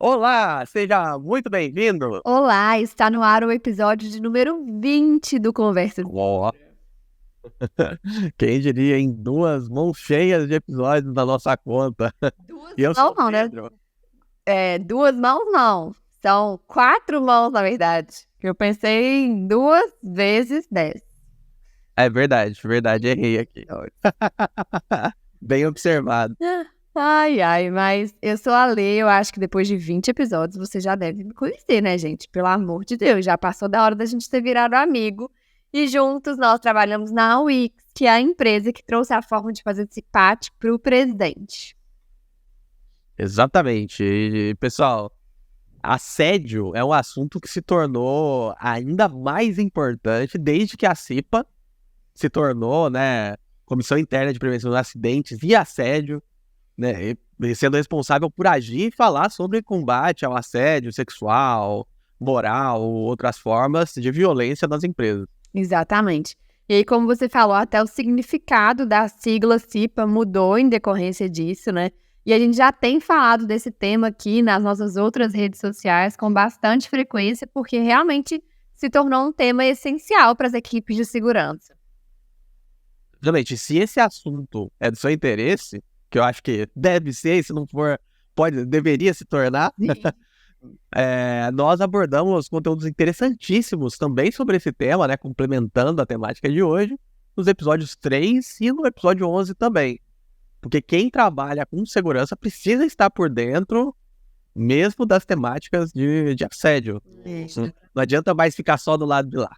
Olá, seja muito bem-vindo. Olá, está no ar o episódio de número 20 do Conversa. Ó, quem diria, em 2 mãos cheias de episódios na nossa conta. Duas E eu sou mãos o não, né? Pedro. Duas mãos não. São 4 mãos, na verdade. Eu pensei em 2 vezes 10. É verdade, errei aqui. Bem observado. Ai, mas eu sou a Lê, eu acho que depois de 20 episódios você já deve me conhecer, né, gente? Pelo amor de Deus, já passou da hora da gente ter virado amigo. E juntos nós trabalhamos na Wix, que é a empresa que trouxe a forma de fazer esse pátio para o presidente. Exatamente. E, pessoal, assédio é um assunto que se tornou ainda mais importante desde que a CIPA se tornou, né, Comissão Interna de Prevenção de Acidentes e Assédio, né, e sendo responsável por agir e falar sobre combate ao assédio sexual, moral, outras formas de violência nas empresas. Exatamente. E aí, como você falou, até o significado da sigla CIPA mudou em decorrência disso, né? E a gente já tem falado desse tema aqui nas nossas outras redes sociais com bastante frequência, porque realmente se tornou um tema essencial para as equipes de segurança. Realmente, se esse assunto é do seu interesse, que eu acho que deve ser, se não for, deveria se tornar, nós abordamos conteúdos interessantíssimos também sobre esse tema, né, complementando a temática de hoje, nos episódios 3 e no episódio 11 também. Porque quem trabalha com segurança precisa estar por dentro mesmo das temáticas de assédio. Não adianta mais ficar só do lado de lá.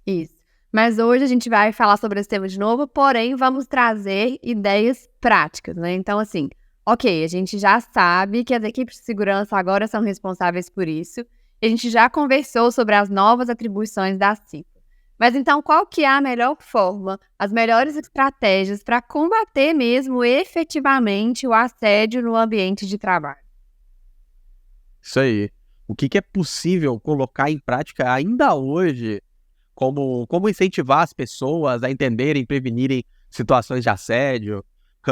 Isso. Mas hoje a gente vai falar sobre esse tema de novo, porém vamos trazer ideias práticas, né? Então, assim, ok, a gente já sabe que as equipes de segurança agora são responsáveis por isso. A gente já conversou sobre as novas atribuições da CIPA. Mas então, qual que é a melhor forma, as melhores estratégias para combater mesmo efetivamente o assédio no ambiente de trabalho? Isso aí. O que é possível colocar em prática ainda hoje, como incentivar as pessoas a entenderem e prevenirem situações de assédio?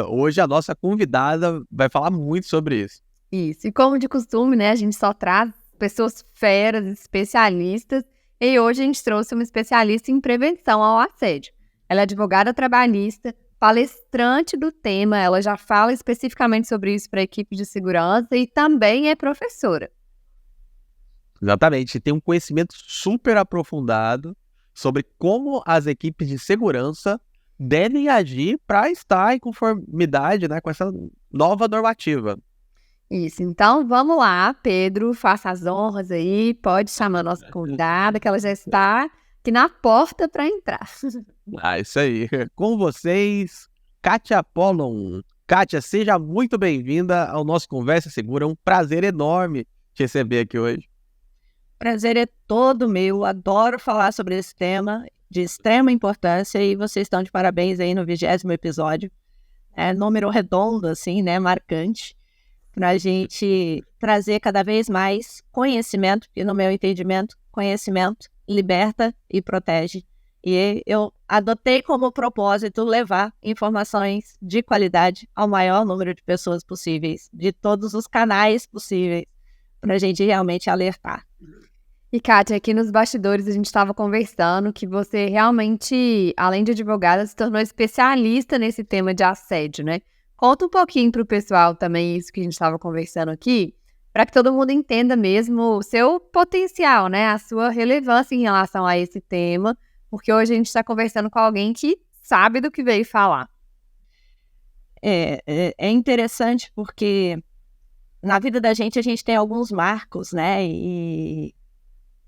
Hoje a nossa convidada vai falar muito sobre isso. Isso. E como de costume, né, a gente só traz pessoas feras, especialistas, e hoje a gente trouxe uma especialista em prevenção ao assédio. Ela é advogada trabalhista, palestrante do tema, ela já fala especificamente sobre isso para a equipe de segurança e também é professora. Exatamente. Tem um conhecimento super aprofundado sobre como as equipes de segurança devem agir para estar em conformidade, né, com essa nova normativa. Isso, então vamos lá, Pedro, faça as honras aí, pode chamar a nossa convidada, que ela já está aqui na porta para entrar. Isso aí. Com vocês, Kátia Pollon. Kátia, seja muito bem-vinda ao nosso Conversa Segura. É um prazer enorme te receber aqui hoje. Prazer é todo meu, adoro falar sobre esse tema de extrema importância e vocês estão de parabéns aí no 20º episódio. É número redondo, assim, né, marcante, para a gente trazer cada vez mais conhecimento, e no meu entendimento, conhecimento liberta e protege. E eu adotei como propósito levar informações de qualidade ao maior número de pessoas possíveis, de todos os canais possíveis, para a gente realmente alertar. E, Kátia, aqui nos bastidores a gente estava conversando que você realmente, além de advogada, se tornou especialista nesse tema de assédio, né? Conta um pouquinho para o pessoal também isso que a gente estava conversando aqui, para que todo mundo entenda mesmo o seu potencial, né? A sua relevância em relação a esse tema, porque hoje a gente está conversando com alguém que sabe do que veio falar. É interessante porque na vida da gente a gente tem alguns marcos, né? E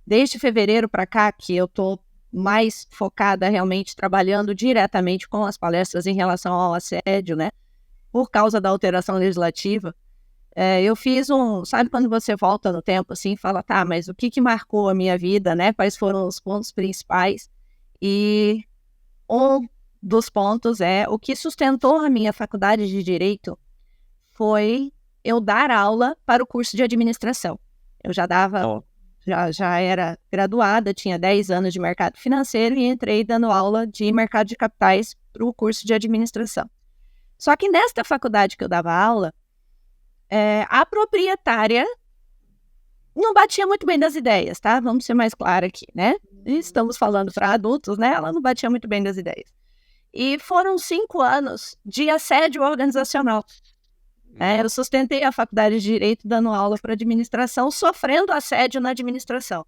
desde fevereiro para cá, que eu estou mais focada realmente trabalhando diretamente com as palestras em relação ao assédio, né? Por causa da alteração legislativa, eu fiz sabe quando você volta no tempo assim, fala, tá, mas o que marcou a minha vida, né? Quais foram os pontos principais? E um dos pontos o que sustentou a minha faculdade de Direito foi eu dar aula para o curso de administração. Eu já dava... Já era graduada, tinha 10 anos de mercado financeiro e entrei dando aula de mercado de capitais para o curso de administração. Só que nesta faculdade que eu dava aula, a proprietária não batia muito bem das ideias, tá? Vamos ser mais claros aqui, né? Estamos falando para adultos, né? Ela não batia muito bem das ideias. E foram 5 anos de assédio organizacional. Eu sustentei a faculdade de Direito dando aula para administração, sofrendo assédio na administração.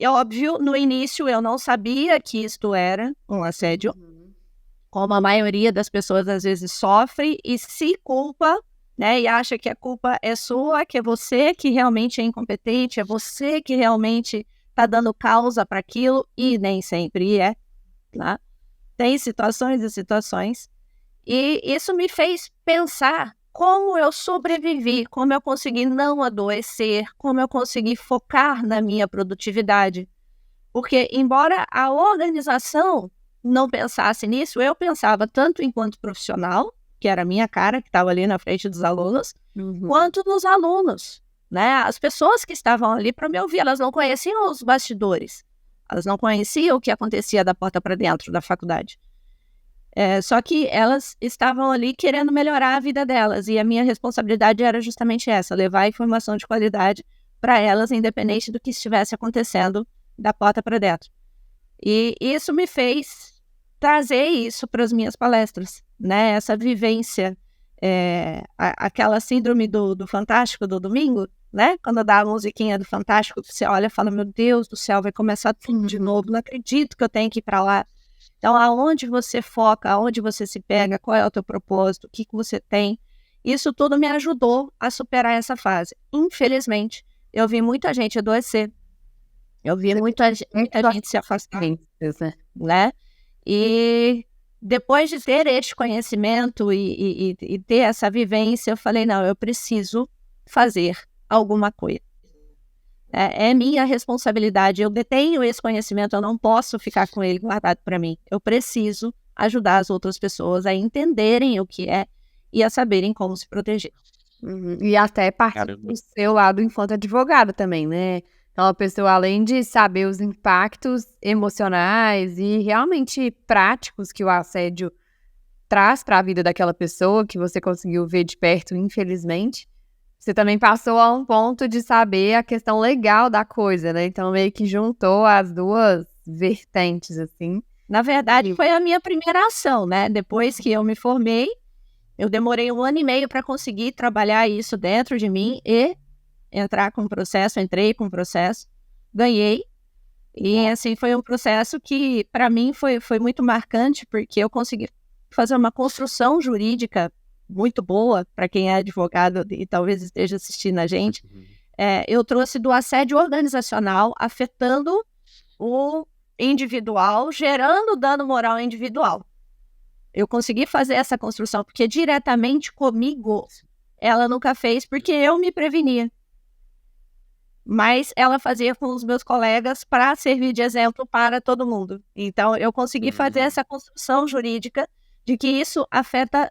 E, óbvio, no início eu não sabia que isto era um assédio, como a maioria das pessoas às vezes sofre e se culpa, né, e acha que a culpa é sua, que é você que realmente é incompetente, é você que realmente está dando causa para aquilo, e nem sempre é, né? Tem situações e situações, e isso me fez pensar como eu sobrevivi, como eu consegui não adoecer, como eu consegui focar na minha produtividade. Porque, embora a organização não pensasse nisso, eu pensava tanto enquanto profissional, que era a minha cara, que estava ali na frente dos alunos, quanto nos alunos, né? As pessoas que estavam ali para me ouvir, elas não conheciam os bastidores, elas não conheciam o que acontecia da porta para dentro da faculdade. Só que elas estavam ali querendo melhorar a vida delas, e a minha responsabilidade era justamente essa, levar informação de qualidade para elas, independente do que estivesse acontecendo da porta para dentro. E isso me fez trazer isso para as minhas palestras, né? Essa vivência, aquela síndrome do Fantástico do domingo, né? Quando dá a musiquinha do Fantástico, você olha e fala, meu Deus do céu, vai começar tudo de novo, não acredito que eu tenho que ir para lá. Então, aonde você foca, aonde você se pega, qual é o teu propósito, o que você tem, isso tudo me ajudou a superar essa fase. Infelizmente, eu vi muita gente adoecer, eu vi muita gente se afastar, né? E depois de ter este conhecimento e ter essa vivência, eu falei, não, eu preciso fazer alguma coisa. É minha responsabilidade, eu detenho esse conhecimento, eu não posso ficar com ele guardado para mim. Eu preciso ajudar as outras pessoas a entenderem o que é e a saberem como se proteger. E até parte do seu lado enquanto advogada também, né? Então, a pessoa, além de saber os impactos emocionais e realmente práticos que o assédio traz para a vida daquela pessoa, que você conseguiu ver de perto, infelizmente, você também passou a um ponto de saber a questão legal da coisa, né? Então, meio que juntou as duas vertentes, assim. Na verdade, foi a minha primeira ação, né? Depois que eu me formei, eu demorei 1 ano e meio para conseguir trabalhar isso dentro de mim e entrar com o processo, entrei com o processo, ganhei. E, assim, foi um processo que, para mim, foi muito marcante, porque eu consegui fazer uma construção jurídica muito boa, para quem é advogado e talvez esteja assistindo a gente. Eu trouxe do assédio organizacional afetando o individual, gerando dano moral individual. Eu consegui fazer essa construção, porque diretamente comigo ela nunca fez, porque eu me prevenia. Mas ela fazia com os meus colegas para servir de exemplo para todo mundo. Então, eu consegui fazer essa construção jurídica de que isso afeta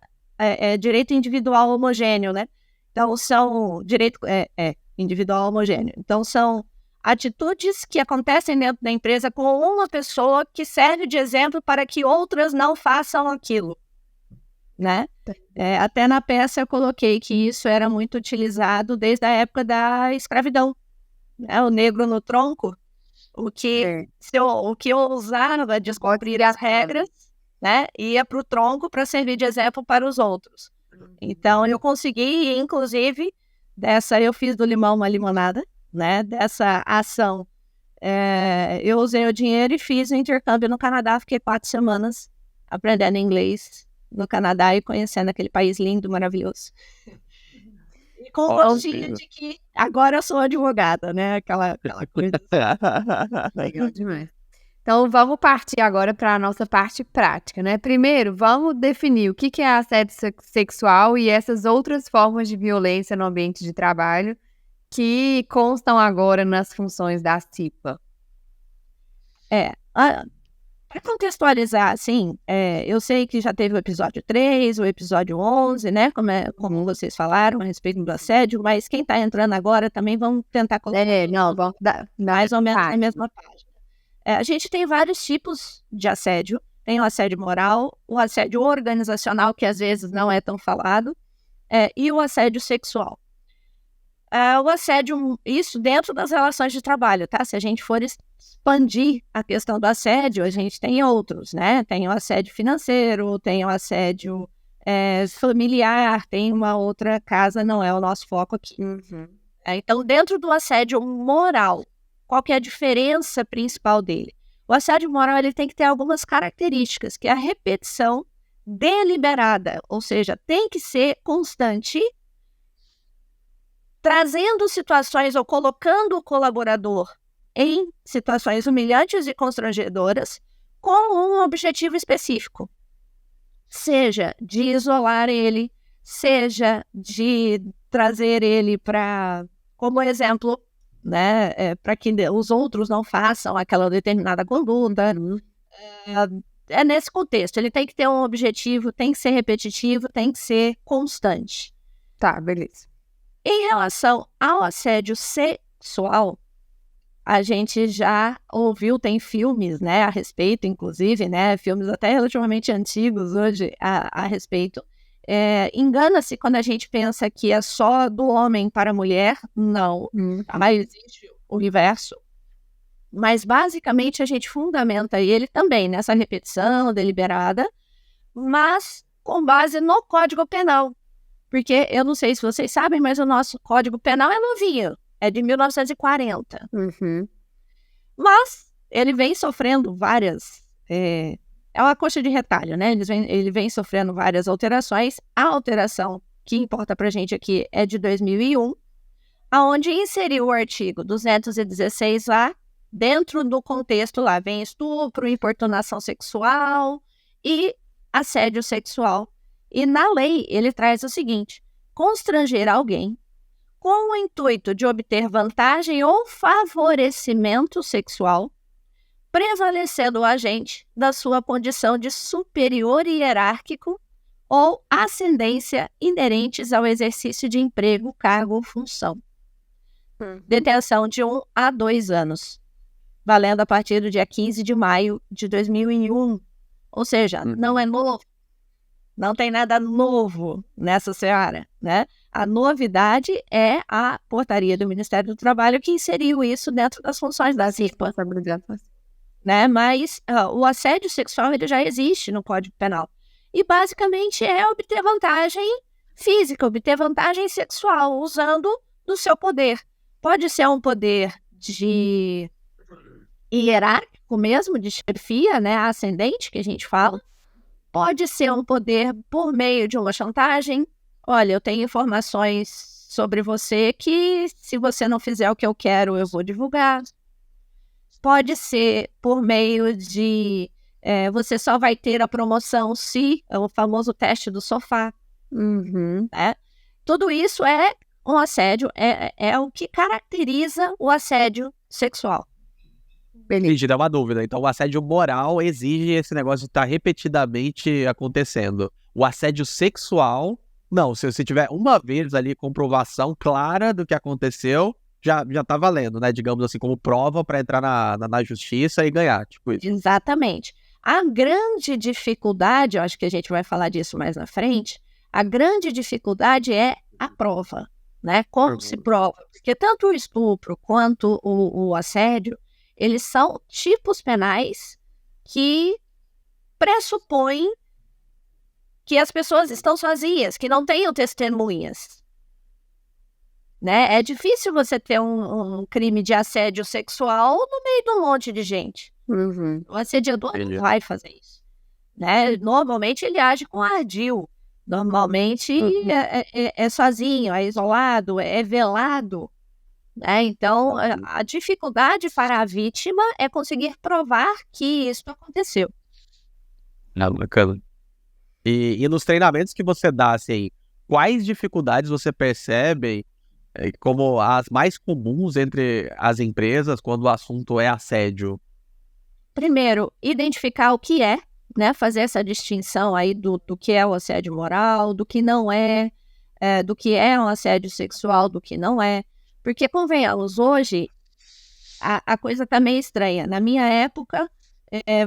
direito individual homogêneo, né? Então, são direito individual homogêneo. Então, são atitudes que acontecem dentro da empresa com uma pessoa que serve de exemplo para que outras não façam aquilo, né? Até na peça eu coloquei que isso era muito utilizado desde a época da escravidão, né? O negro no tronco, o que eu ousava descumprir as regras, né, ia para o tronco para servir de exemplo para os outros. Então, eu consegui, inclusive, eu fiz do limão uma limonada, né, dessa ação. Eu usei o dinheiro e fiz o intercâmbio no Canadá, fiquei 4 semanas aprendendo inglês no Canadá e conhecendo aquele país lindo, maravilhoso. E com o gostinho de que agora eu sou advogada, né, aquela coisa. Legal demais. Então, vamos partir agora para a nossa parte prática, né? Primeiro, vamos definir o que é assédio sexual e essas outras formas de violência no ambiente de trabalho que constam agora nas funções da CIPA. Para contextualizar, assim, eu sei que já teve o episódio 3, o episódio 11, né? Como vocês falaram a respeito do assédio, mas quem está entrando agora também vamos tentar colocar. Vamos dar mais ou menos na mesma página. A gente tem vários tipos de assédio. Tem o assédio moral, o assédio organizacional, que às vezes não é tão falado, e o assédio sexual. o assédio, isso dentro das relações de trabalho, tá? Se a gente for expandir a questão do assédio, a gente tem outros, né? Tem o assédio financeiro, tem o assédio familiar, tem uma outra casa, não é o nosso foco aqui. Então, dentro do assédio moral, qual que é a diferença principal dele? O assédio moral ele tem que ter algumas características, que é a repetição deliberada, ou seja, tem que ser constante, trazendo situações ou colocando o colaborador em situações humilhantes e constrangedoras com um objetivo específico, seja de isolar ele, seja de trazer ele para, como exemplo, né, para que os outros não façam aquela determinada conduta. É nesse contexto, ele tem que ter um objetivo, tem que ser repetitivo, tem que ser constante. Tá, beleza. Em relação ao assédio sexual, a gente já ouviu, tem filmes, né, a respeito, inclusive, né, filmes até relativamente antigos hoje a respeito. Engana-se quando a gente pensa que é só do homem para a mulher. Não, existe o universo. Mas, basicamente, a gente fundamenta ele também nessa repetição deliberada, mas com base no Código Penal. Porque, eu não sei se vocês sabem, mas o nosso Código Penal é novinho, é de 1940. Mas ele vem sofrendo várias... É uma coxa de retalho, né? Ele vem sofrendo várias alterações. A alteração que importa pra gente aqui é de 2001, onde inseriu o artigo 216 lá, dentro do contexto lá, vem estupro, importunação sexual e assédio sexual. E na lei ele traz o seguinte: constranger alguém com o intuito de obter vantagem ou favorecimento sexual, prevalecendo o agente da sua condição de superior hierárquico ou ascendência inerentes ao exercício de emprego, cargo ou função. Detenção de 1 a 2 anos. Valendo a partir do dia 15 de maio de 2001. Ou seja, não é novo. Não tem nada novo nessa seara, né? A novidade é a portaria do Ministério do Trabalho que inseriu isso dentro das funções da CIPA. Né? Mas o assédio sexual ele já existe no Código Penal. E basicamente é obter vantagem física, obter vantagem sexual, usando do seu poder. Pode ser um poder de hierárquico mesmo, de chefia, né, ascendente, que a gente fala. Pode ser um poder por meio de uma chantagem. Olha, eu tenho informações sobre você que, se você não fizer o que eu quero, eu vou divulgar. Pode ser por meio de você só vai ter a promoção se é o famoso teste do sofá. Né? Tudo isso é um assédio, é o que caracteriza o assédio sexual. Entendi, dá uma dúvida. Então, o assédio moral exige esse negócio de estar repetidamente acontecendo. O assédio sexual, não. Se você tiver uma vez ali comprovação clara do que aconteceu, já tá valendo, né? Digamos assim, como prova para entrar na justiça e ganhar, tipo isso. Exatamente. A grande dificuldade, eu acho que a gente vai falar disso mais na frente, a grande dificuldade é a prova, né? Como se prova? Porque tanto o estupro quanto o assédio, eles são tipos penais que pressupõem que as pessoas estão sozinhas, que não tenham testemunhas. Né? É difícil você ter um crime de assédio sexual no meio de um monte de gente. O assediador não vai fazer isso. Né? Normalmente ele age com ardil. Normalmente é sozinho, é isolado, é velado. Né? Então, a dificuldade para a vítima é conseguir provar que isso aconteceu. Bacana. E nos treinamentos que você dá, assim, quais dificuldades você percebe como as mais comuns entre as empresas quando o assunto é assédio? Primeiro, identificar o que é, né? Fazer essa distinção aí do que é o assédio moral, do que não é, do que é um assédio sexual, do que não é. Porque, convenhamos, hoje a coisa tá meio estranha. Na minha época,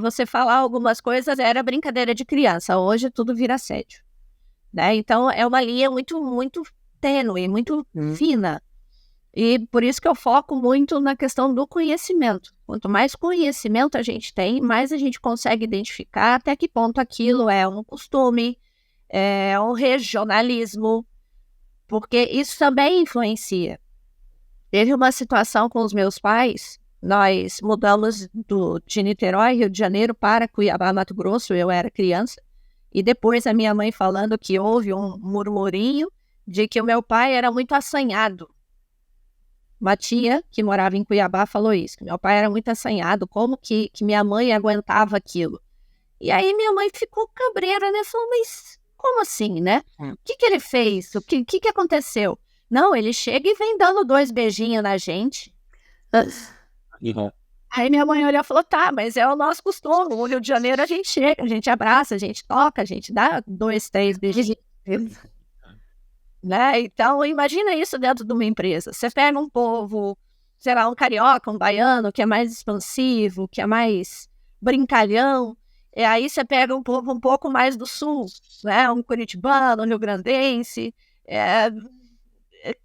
você falar algumas coisas era brincadeira de criança. Hoje tudo vira assédio. Né? Então, é uma linha muito, muito tênue, muito fina. E por isso que eu foco muito na questão do conhecimento. Quanto mais conhecimento a gente tem, mais a gente consegue identificar até que ponto aquilo é um costume, é um regionalismo, porque isso também influencia. Teve uma situação com os meus pais, nós mudamos de Niterói, Rio de Janeiro, para Cuiabá, Mato Grosso, eu era criança, e depois a minha mãe falando que houve um murmurinho de que o meu pai era muito assanhado. Uma tia que morava em Cuiabá falou isso, que meu pai era muito assanhado, como que minha mãe aguentava aquilo. E aí minha mãe ficou cabreira, né? Falou, mas como assim, né? O que ele fez? O que aconteceu? Não, ele chega e vem dando 2 beijinhos na gente. Aí minha mãe olhou e falou, tá, mas é o nosso costume. No Rio de Janeiro a gente chega, a gente abraça, a gente toca, a gente dá 2, 3 beijinhos. Né? Então, imagina isso dentro de uma empresa. Você pega um povo, sei lá, um carioca, um baiano, que é mais expansivo, que é mais brincalhão, e aí você pega um povo um pouco mais do sul, né? Um curitibano, um rio-grandense,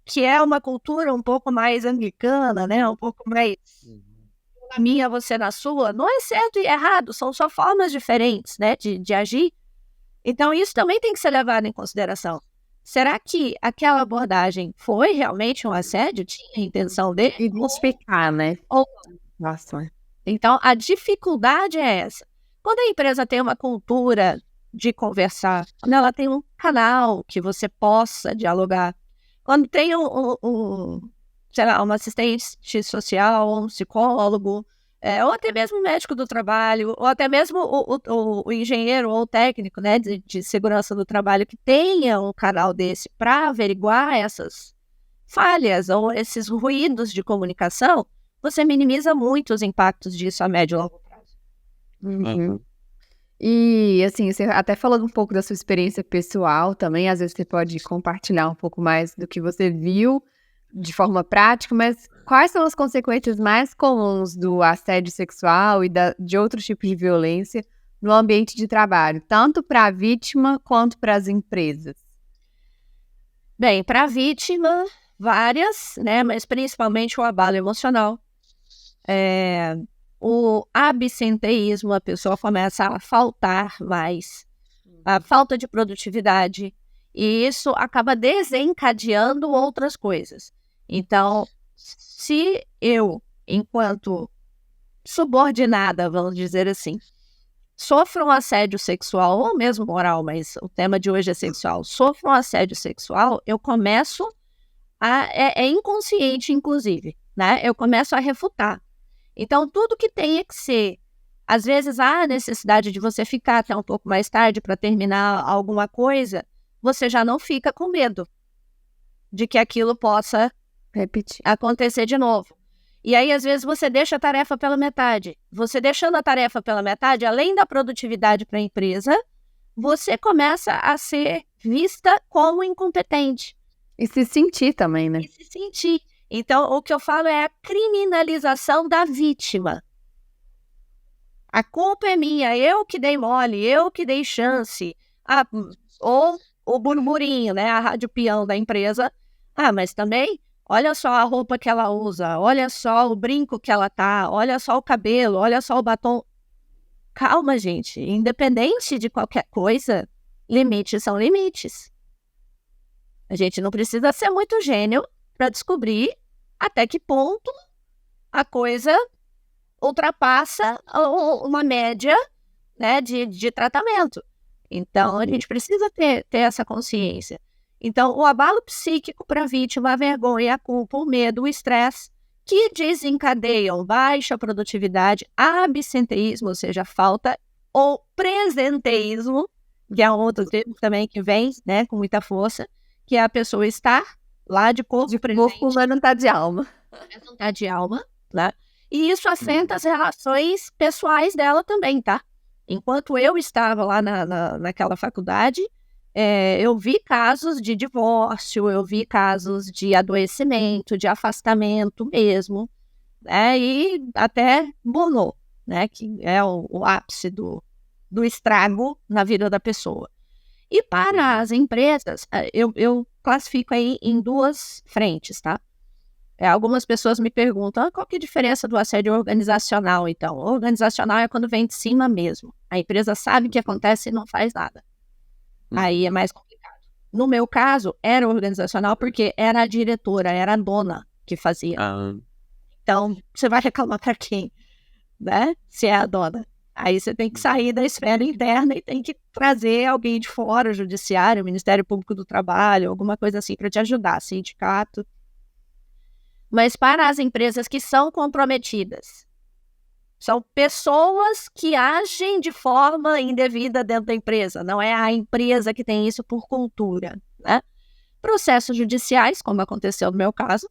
que é uma cultura um pouco mais anglicana, né? Um pouco mais na minha, você na sua. Não é certo e errado, são só formas diferentes, né? de agir. Então, isso também tem que ser levado em consideração. Será que aquela abordagem foi realmente um assédio? Tinha a intenção dele? Identificar, né? Nossa. Então, a dificuldade é essa. Quando a empresa tem uma cultura de conversar, quando ela tem um canal que você possa dialogar, quando tem sei lá, uma assistente social, um psicólogo, ou até mesmo o médico do trabalho, ou até mesmo o engenheiro ou o técnico, né, de segurança do trabalho, que tenha um canal desse para averiguar essas falhas ou esses ruídos de comunicação, você minimiza muito os impactos disso a médio e longo prazo. Uhum. E, assim, você até falando um pouco da sua experiência pessoal também, às vezes você pode compartilhar um pouco mais do que você viu de forma prática, mas quais são as consequências mais comuns do assédio sexual e de outros tipos de violência no ambiente de trabalho, tanto para a vítima quanto para as empresas? Bem, para a vítima, várias, né, mas principalmente o abalo emocional. O absenteísmo, a pessoa começa a faltar mais, a falta de produtividade, e isso acaba desencadeando outras coisas. Então, se eu, enquanto subordinada, vamos dizer assim, sofro um assédio sexual, ou mesmo moral, mas o tema de hoje é sexual, sofro um assédio sexual, eu começo é inconsciente, inclusive, né? Eu começo a refutar. Então, tudo que tem que ser, às vezes há a necessidade de você ficar até um pouco mais tarde para terminar alguma coisa, você já não fica com medo de que aquilo possa acontecer de novo. E aí, às vezes, você deixa a tarefa pela metade. Você deixando a tarefa pela metade, além da produtividade para a empresa, você começa a ser vista como incompetente. E se sentir também, né? E se sentir. Então, o que eu falo é a criminalização da vítima. A culpa é minha, eu que dei mole, eu que dei chance. Ou o burburinho, né? A rádio peão da empresa. Mas também, olha só a roupa que ela usa, olha só o brinco que ela tá, olha só o cabelo, olha só o batom. Calma, gente. Independente de qualquer coisa, limites são limites. A gente não precisa ser muito gênio para descobrir até que ponto a coisa ultrapassa uma média, né, de tratamento. Então, a gente precisa ter essa consciência. Então, o abalo psíquico para a vítima, a vergonha, a culpa, o medo, o estresse, que desencadeiam baixa produtividade, absenteísmo, ou seja, falta, ou presenteísmo, que é um outro termo também que vem, né, com muita força, que é a pessoa estar lá de corpo presente, mas não tá de alma. Não tá de alma, né? E isso afeta as relações pessoais dela também, tá? Enquanto eu estava lá naquela faculdade, eu vi casos de divórcio, eu vi casos de adoecimento, de afastamento mesmo, né? E até burnout, né? Que é o ápice do estrago na vida da pessoa. E para as empresas, eu classifico aí em 2 frentes, tá? Algumas pessoas me perguntam, qual que é a diferença do assédio organizacional, então? O organizacional é quando vem de cima mesmo. A empresa sabe o que acontece e não faz nada. Aí é mais complicado. No meu caso, era organizacional porque era a diretora, era a dona que fazia. Então, você vai reclamar para quem, né? Se é a dona. Aí você tem que sair da esfera interna e tem que trazer alguém de fora, o judiciário, o Ministério Público do Trabalho, alguma coisa assim para te ajudar, sindicato. Mas para as empresas que são comprometidas, são pessoas que agem de forma indevida dentro da empresa, não é a empresa que tem isso por cultura, né? Processos judiciais, como aconteceu no meu caso,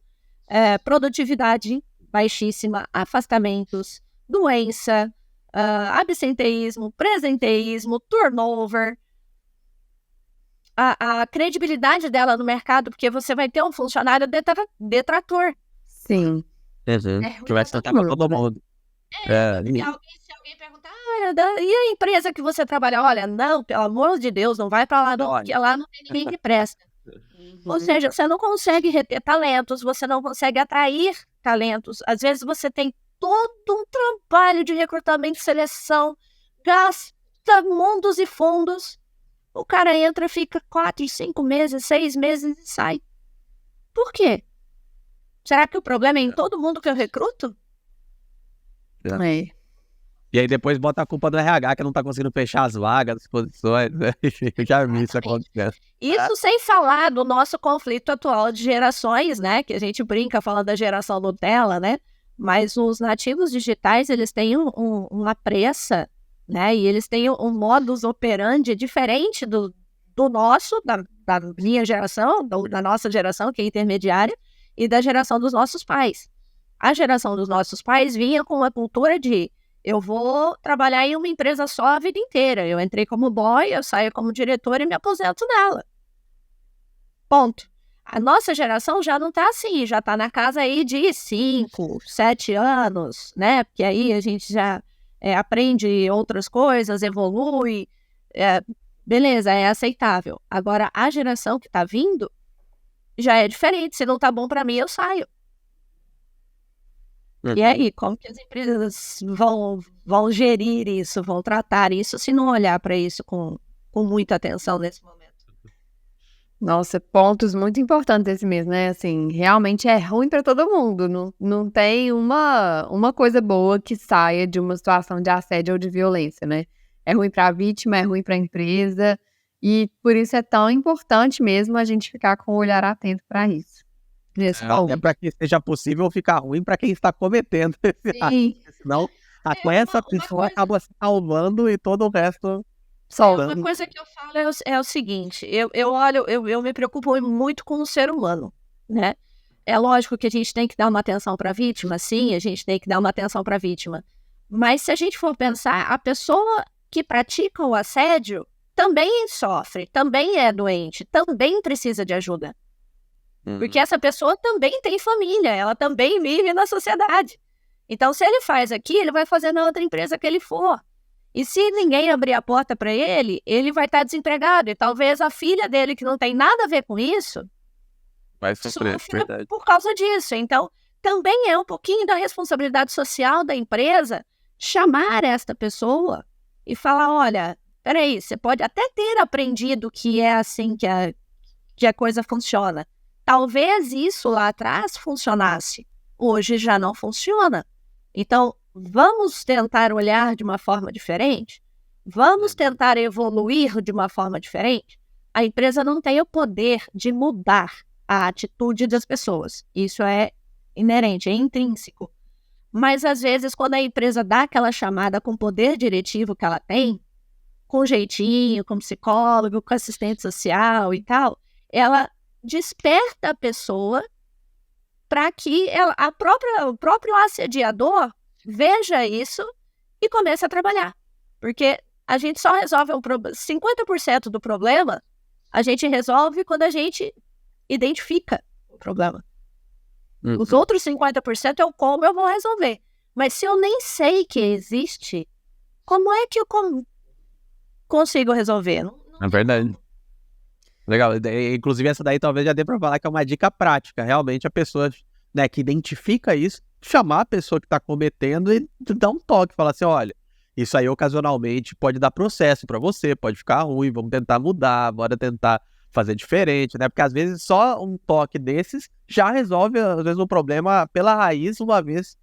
produtividade baixíssima, afastamentos, doença, absenteísmo, presenteísmo, turnover, a credibilidade dela no mercado, porque você vai ter um funcionário detrator. Sim. Que vai tratar pra todo mundo. Se alguém perguntar, e a empresa que você trabalha? Olha, não, pelo amor de Deus, não vai pra lá não, porque lá não tem ninguém que presta. Ou seja, você não consegue reter talentos, você não consegue atrair talentos. Às vezes você tem todo um trabalho de recrutamento e seleção, gasta mundos e fundos. O cara entra, fica 4, 5 meses, 6 meses e sai. Por quê? Será que o problema é em todo mundo que eu recruto? E aí depois bota a culpa do RH que não tá conseguindo fechar as vagas, as posições, né? Eu já vi isso acontecendo. Isso sem falar do nosso conflito atual de gerações, né? Que a gente brinca falando da geração Nutella, né? Mas os nativos digitais, eles têm uma pressa, né? E eles têm um modus operandi diferente do nosso, da minha geração, da nossa geração, que é intermediária, e da geração dos nossos pais. A geração dos nossos pais vinha com uma cultura de eu vou trabalhar em uma empresa só a vida inteira. Eu entrei como boy, eu saio como diretor e me aposento nela. Ponto. A nossa geração já não está assim, já está na casa aí de 5, 7 anos, né? Porque aí a gente já aprende outras coisas, evolui, beleza, é aceitável. Agora, a geração que está vindo já é diferente. Se não tá bom para mim, eu saio. E aí, como que as empresas vão gerir isso, vão tratar isso, se não olhar para isso com muita atenção nesse momento? Nossa, pontos muito importantes esse mesmo, né? Assim, realmente é ruim para todo mundo. Não tem uma coisa boa que saia de uma situação de assédio ou de violência, né? É ruim para a vítima, é ruim para a empresa. E por isso é tão importante mesmo a gente ficar com o olhar atento para isso. É para que seja possível ficar ruim para quem está cometendo esse ato. Senão, essa pessoa acaba se salvando e todo o resto... Uma coisa que eu falo é o seguinte, eu me preocupo muito com o ser humano, né? É lógico que a gente tem que dar uma atenção para a vítima, sim, a gente tem que dar uma atenção para a vítima. Mas se a gente for pensar, a pessoa que pratica o assédio também sofre, também é doente, também precisa de ajuda. Porque essa pessoa também tem família, ela também vive na sociedade. Então, se ele faz aqui, ele vai fazer na outra empresa que ele for. E se ninguém abrir a porta para ele, ele vai estar desempregado. E talvez a filha dele, que não tem nada a ver com isso, vai sofrer por causa disso. Então, também é um pouquinho da responsabilidade social da empresa chamar esta pessoa e falar, olha, peraí, você pode até ter aprendido que é assim que a coisa funciona. Talvez isso lá atrás funcionasse. Hoje já não funciona. Então, vamos tentar olhar de uma forma diferente? Vamos tentar evoluir de uma forma diferente? A empresa não tem o poder de mudar a atitude das pessoas. Isso é inerente, é intrínseco. Mas, às vezes, quando a empresa dá aquela chamada com o poder diretivo que ela tem, com jeitinho, com psicólogo, com assistente social e tal, ela desperta a pessoa para que o próprio assediador veja isso e comece a trabalhar. Porque a gente só resolve 50% do problema, a gente resolve quando a gente identifica o problema. Os outros 50% é o como eu vou resolver. Mas se eu nem sei que existe, como é que eu consigo resolver? É verdade. Legal. Inclusive, essa daí talvez já dê pra falar que é uma dica prática. Realmente, a pessoa né, que identifica isso, chamar a pessoa que está cometendo e dar um toque, falar assim, olha, isso aí ocasionalmente pode dar processo para você, pode ficar ruim, vamos tentar mudar, bora tentar fazer diferente, né? Porque às vezes só um toque desses já resolve, às vezes, um problema pela raiz, uma vez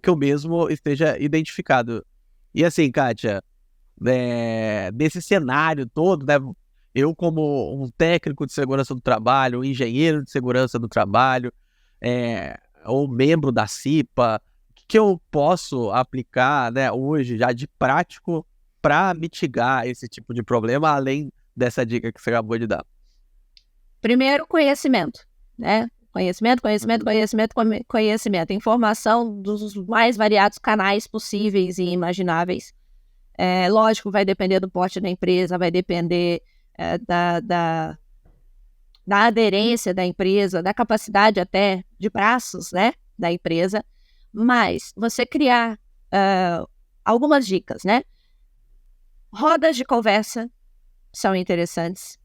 que o mesmo esteja identificado. E assim, Kátia, nesse cenário todo, né? Eu como um técnico de segurança do trabalho, um engenheiro de segurança do trabalho, ou membro da CIPA, o que eu posso aplicar, né, hoje já de prático para mitigar esse tipo de problema, além dessa dica que você acabou de dar? Primeiro, conhecimento, né? Conhecimento. Informação dos mais variados canais possíveis e imagináveis. Lógico, vai depender do porte da empresa, vai depender da aderência da empresa, da capacidade até de braços, né, da empresa. Mas você criar algumas dicas, né? Rodas de conversa são interessantes.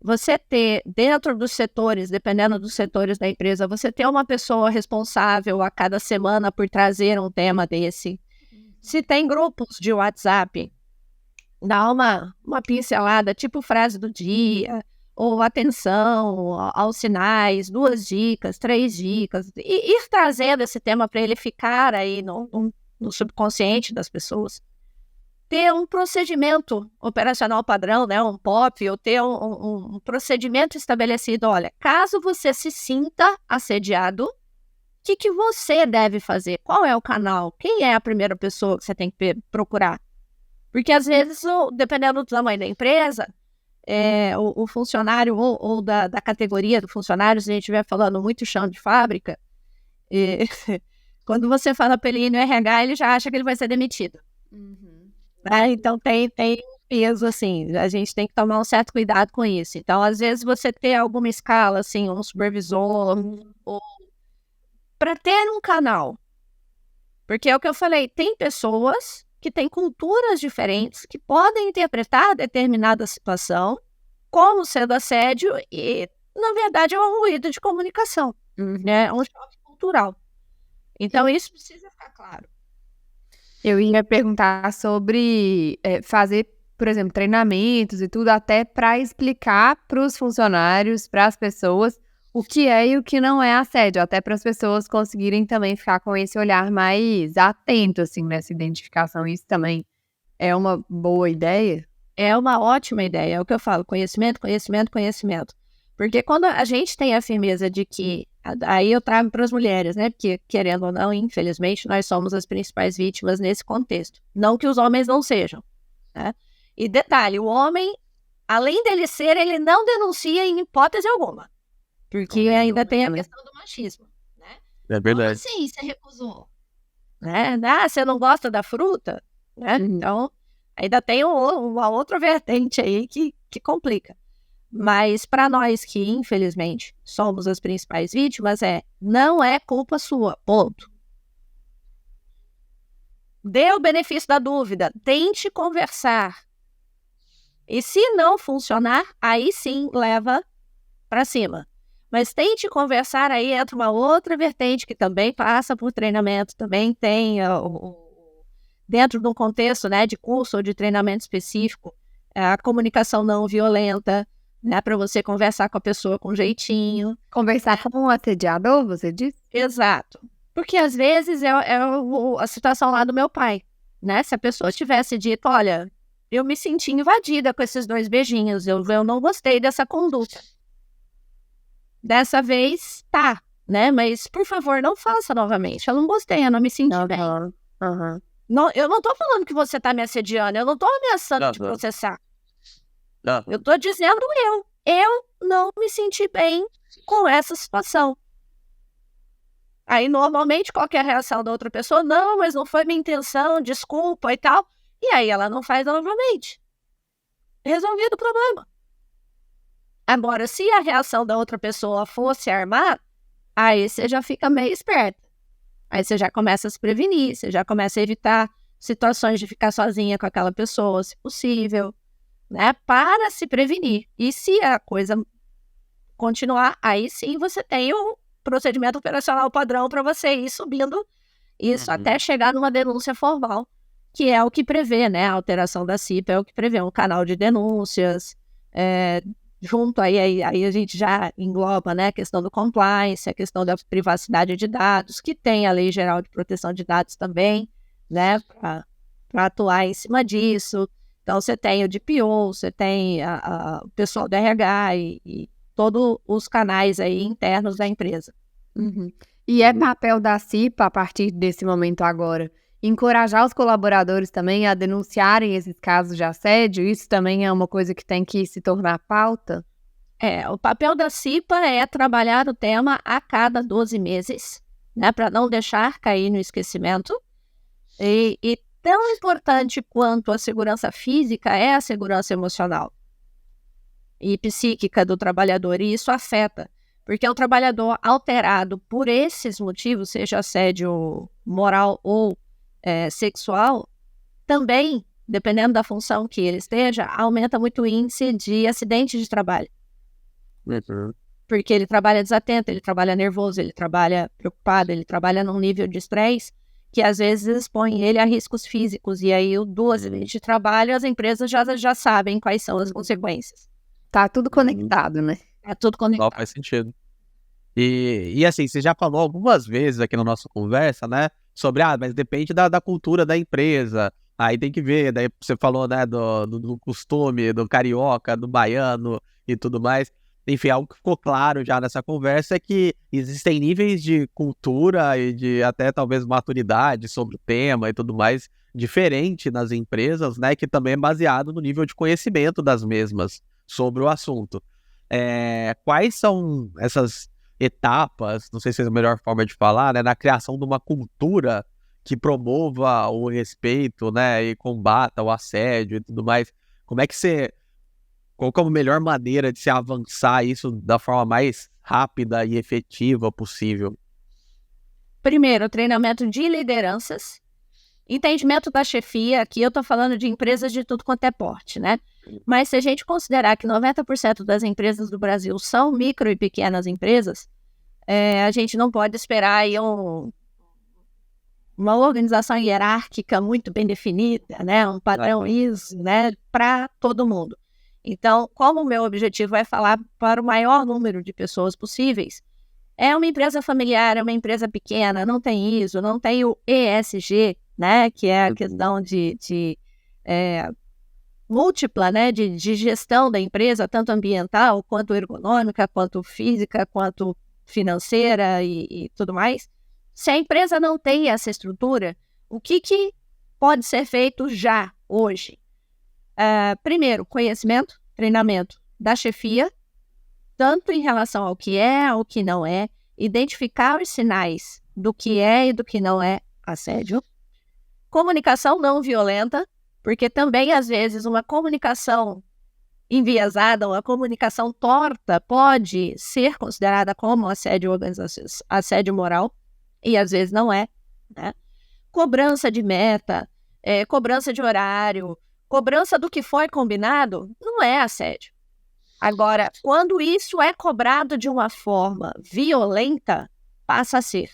Você ter dentro dos setores, dependendo dos setores da empresa, você ter uma pessoa responsável a cada semana por trazer um tema desse. Se tem grupos de WhatsApp, dá uma pincelada, tipo frase do dia, ou atenção aos sinais, 2 dicas, 3 dicas, e ir trazendo esse tema para ele ficar aí no subconsciente das pessoas. Ter um procedimento operacional padrão, né, um POP, ou ter um procedimento estabelecido. Olha, caso você se sinta assediado, o que você deve fazer? Qual é o canal? Quem é a primeira pessoa que você tem que procurar? Porque, às vezes, dependendo do tamanho da empresa, o funcionário ou da categoria do funcionário, se a gente estiver falando muito chão de fábrica, quando você fala para ele ir no RH, ele já acha que ele vai ser demitido. Então, tem peso, assim, a gente tem que tomar um certo cuidado com isso. Então, às vezes, você ter alguma escala, assim, um supervisor, ou para ter um canal. Porque é o que eu falei, tem pessoas que têm culturas diferentes, que podem interpretar determinada situação como sendo assédio e, na verdade, é um ruído de comunicação, né? É um choque cultural. Então, isso precisa ficar claro. Eu ia perguntar sobre fazer, por exemplo, treinamentos e tudo, até para explicar para os funcionários, para as pessoas, o que é e o que não é assédio, até para as pessoas conseguirem também ficar com esse olhar mais atento, assim, nessa identificação. Isso também é uma boa ideia? É uma ótima ideia, é o que eu falo, conhecimento. Porque quando a gente tem a firmeza de que, aí eu trago para as mulheres, né, porque querendo ou não, infelizmente, nós somos as principais vítimas nesse contexto. Não que os homens não sejam, né? E detalhe, o homem, além dele ser, ele não denuncia em hipótese alguma. Porque ainda tem a questão do machismo, né? É verdade. Como assim, você recusou? Né? Você não gosta da fruta? Né? Então, ainda tem uma outra vertente aí que complica. Mas para nós que, infelizmente, somos as principais vítimas, não é culpa sua, ponto. Dê o benefício da dúvida, tente conversar. E se não funcionar, aí sim leva para cima. Mas tente conversar, aí entra uma outra vertente que também passa por treinamento, também tem, dentro de um contexto, né, de curso ou de treinamento específico, a comunicação não violenta, né, para você conversar com a pessoa com jeitinho. Conversar com um assediador, você disse? Exato. Porque às vezes é a situação lá do meu pai, né? Se a pessoa tivesse dito, olha, eu me senti invadida com esses 2 beijinhos, eu não gostei dessa conduta. Dessa vez, tá, né? Mas, por favor, não faça novamente. Eu não gostei, eu não me senti bem. Não, eu não tô falando que você tá me assediando, eu não tô ameaçando te processar. Eu tô dizendo eu não me senti bem com essa situação. Aí, normalmente, qual que é a reação da outra pessoa? Não, mas não foi minha intenção, desculpa e tal. E aí, ela não faz novamente. Resolvido o problema. Agora, se a reação da outra pessoa fosse armar, aí você já fica meio esperta. Aí você já começa a se prevenir, você já começa a evitar situações de ficar sozinha com aquela pessoa, se possível, né? Para se prevenir. E se a coisa continuar, aí sim você tem procedimento operacional padrão para você ir subindo isso até chegar numa denúncia formal, que é o que prevê, né? A alteração da CIPA é o que prevê um canal de denúncias, junto aí a gente já engloba, né, a questão do compliance, a questão da privacidade de dados, que tem a Lei Geral de Proteção de Dados também, né, para atuar em cima disso. Então, você tem o DPO, você tem o pessoal do RH e todos os canais aí internos da empresa. Uhum. E é papel da CIPA, a partir desse momento agora, encorajar os colaboradores também a denunciarem esses casos de assédio? Isso também é uma coisa que tem que se tornar pauta? O papel da CIPA é trabalhar o tema a cada 12 meses, né, para não deixar cair no esquecimento. E tão importante quanto a segurança física é a segurança emocional e psíquica do trabalhador, e isso afeta, porque o trabalhador alterado por esses motivos, seja assédio moral ou sexual, também, dependendo da função que ele esteja, aumenta muito o índice de acidentes de trabalho. Porque ele trabalha desatento, ele trabalha nervoso, ele trabalha preocupado, ele trabalha num nível de estresse que às vezes expõe ele a riscos físicos. E aí, do acidente de trabalho, as empresas já sabem quais são as consequências. Tá tudo conectado, né? É tudo conectado. Não, faz sentido. E assim, você já falou algumas vezes aqui na nossa conversa, né? Sobre, mas depende da cultura da empresa. Aí tem que ver, daí você falou, né, do costume, do carioca, do baiano e tudo mais. Enfim, algo que ficou claro já nessa conversa é que existem níveis de cultura e de até talvez maturidade sobre o tema e tudo mais diferente nas empresas, né, que também é baseado no nível de conhecimento das mesmas sobre o assunto. Quais são essas etapas, não sei se é a melhor forma de falar, né, na criação de uma cultura que promova o respeito, né, e combata o assédio e tudo mais? Qual que é a melhor maneira de se avançar isso da forma mais rápida e efetiva possível? Primeiro, treinamento de lideranças, entendimento da chefia. Aqui eu estou falando de empresas de tudo quanto é porte, né? Mas se a gente considerar que 90% das empresas do Brasil são micro e pequenas empresas, a gente não pode esperar aí uma organização hierárquica muito bem definida, né? Um padrão ISO, né? Para todo mundo. Então, como o meu objetivo é falar para o maior número de pessoas possíveis, é uma empresa familiar, é uma empresa pequena, não tem ISO, não tem o ESG, né, que é a questão de múltipla, né, de gestão da empresa, tanto ambiental, quanto ergonômica, quanto física, quanto financeira e tudo mais. Se a empresa não tem essa estrutura, o que pode ser feito já, hoje? Primeiro, conhecimento, treinamento da chefia, tanto em relação ao que é, ao que não é, identificar os sinais do que é e do que não é assédio. Comunicação não violenta, porque também, às vezes, uma comunicação enviesada, uma comunicação torta pode ser considerada como assédio moral, e às vezes não é, né? Cobrança de meta, cobrança de horário, cobrança do que foi combinado, não é assédio. Agora, quando isso é cobrado de uma forma violenta, passa a ser.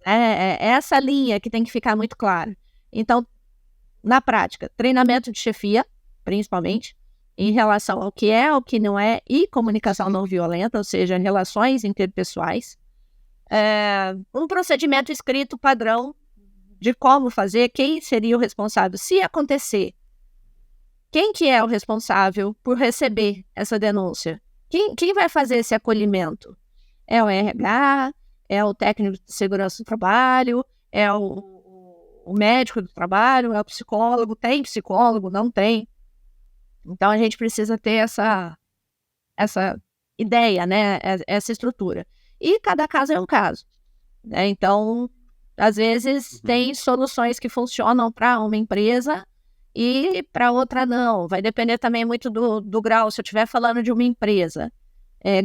É essa linha que tem que ficar muito clara. Então, na prática, treinamento de chefia, principalmente, em relação ao que é, ao que não é, e comunicação não violenta, ou seja, relações interpessoais. Um procedimento escrito padrão de como fazer, quem seria o responsável. Se acontecer, quem que é o responsável por receber essa denúncia? Quem vai fazer esse acolhimento? É o RH? É o técnico de segurança do trabalho? É o médico do trabalho? É o psicólogo? Tem psicólogo? Não tem? Então, a gente precisa ter essa ideia, né? Essa estrutura. E cada caso é um caso, né? Então, às vezes, tem soluções que funcionam para uma empresa e para outra não. Vai depender também muito do grau. Se eu estiver falando de uma empresa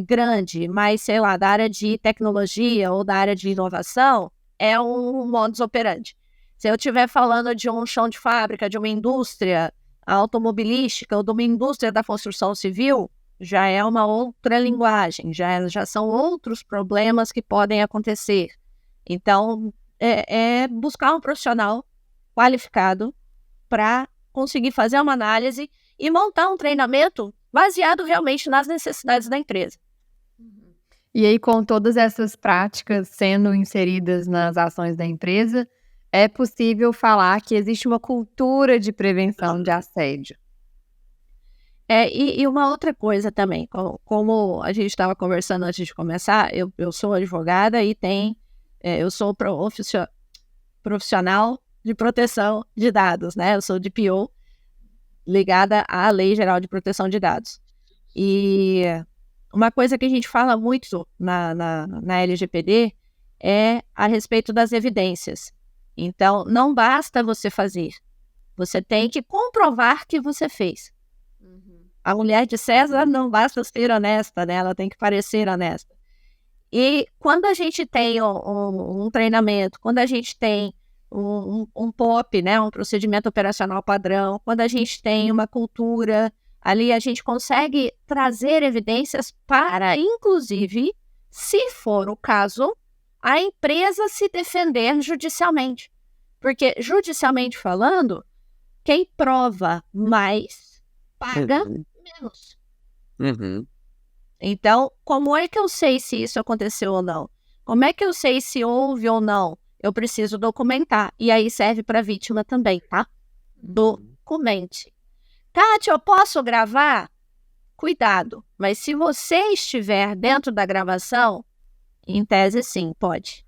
grande, mas, sei lá, da área de tecnologia ou da área de inovação, é um modus operandi. Se eu estiver falando de um chão de fábrica, de uma indústria automobilística ou de uma indústria da construção civil, já é uma outra linguagem, já são outros problemas que podem acontecer. Então, é buscar um profissional qualificado para conseguir fazer uma análise e montar um treinamento baseado realmente nas necessidades da empresa. E aí, com todas essas práticas sendo inseridas nas ações da empresa, é possível falar que existe uma cultura de prevenção de assédio. E uma outra coisa também, como a gente estava conversando antes de começar, eu sou advogada e eu sou profissional de proteção de dados, né? Eu sou DPO, ligada à Lei Geral de Proteção de Dados. E uma coisa que a gente fala muito na LGPD é a respeito das evidências. Então, não basta você fazer, você tem que comprovar que você fez. A mulher de César não basta ser honesta, né? Ela tem que parecer honesta. E quando a gente tem um treinamento, quando a gente tem um POP, né? Um procedimento operacional padrão, quando a gente tem uma cultura, ali a gente consegue trazer evidências para, inclusive, se for o caso, a empresa se defender judicialmente. Porque, judicialmente falando, quem prova mais paga menos. Então, como é que eu sei se isso aconteceu ou não? Como é que eu sei se houve ou não? Eu preciso documentar. E aí serve para a vítima também, tá? Documente. Kátia, eu posso gravar? Cuidado. Mas se você estiver dentro da gravação, em tese sim, pode.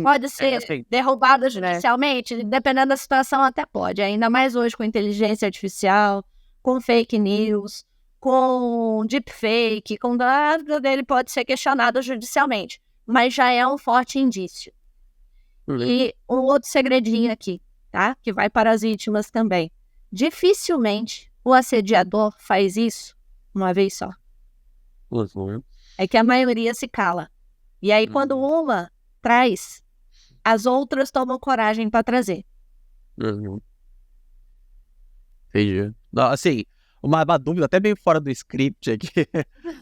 Pode ser derrubada judicialmente, dependendo da situação até pode. Ainda mais hoje com inteligência artificial, com fake news, com deepfake, com dados dele pode ser questionado judicialmente. Mas já é um forte indício. E um outro segredinho aqui, tá? Que vai para as vítimas também. Dificilmente o assediador faz isso uma vez só. É que a maioria se cala. E aí, quando uma traz, as outras tomam coragem para trazer. Entendi. Não, assim, uma dúvida até meio fora do script aqui,